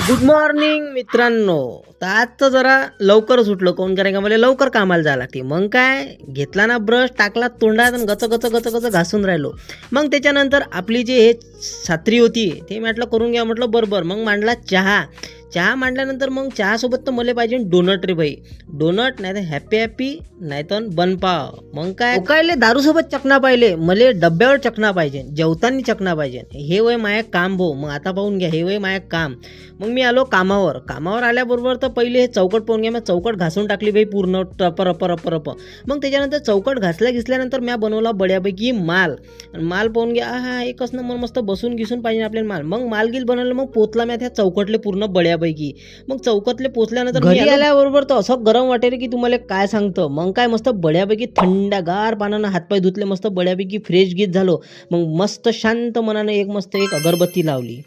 Good morning मित्रांनो. तर आज तर जरा लवकरच उठलो. काऊन कारण का मला लवकर कामाला जावं लागते. मग काय घेतला ना ब्रश, टाकला तोंडात आणि गच गच गच गच घासून राहिलो. मग त्याच्यानंतर आपली जे हे छत्री होती ते म्हटलं करून घ्या, म्हटलं बरोबर. मग मांडला चहा. चहा मांडल्यानंतर मग चहासोबत तर मला पाहिजे डोनट रे भाई. डोनट नाही तर हॅपी हॅपी नाही तर बनपाव. मग काय उकायले दारूसोबत चकना पाहिले, मले डब्यावर चकना पाहिजे, जेवताना चकना पाहिजे. हे वय माया काम भाऊ. मग आता पाहून घ्या, हे वय माया काम. मग मी आलो कामावर. कामावर आल्याबरोबर तर पहिले हे चौकट पाहून घ्या. मग चौकट घासून टाकली बाई पूर्ण टप रप रप रप. मग त्याच्यानंतर चौकट घासल्यानंतर मी बनवला बड्यापैकी माल. आणि माल पाहून घ्या, हा एकच नंबर मस्त बसून घिसून पाहिजे आपल्याला माल. मग माल गिल बनवलं. मग पोचला मी त्या चौकटले पूर्ण बड्यापैकी. मग चौकटले पोचल्यानंतर घरी आल्याबरोबर तर असं गरम वाटेल की तुम्हाला काय सांगतो. मग काय मस्त बड्यापैकी थंडगार पाण्यानं हातपाय धुतले, मस्त बड्यापैकी फ्रेश गीत झालो. मग मस्त शांत मनाने एक मस्त एक अगरबत्ती लावली.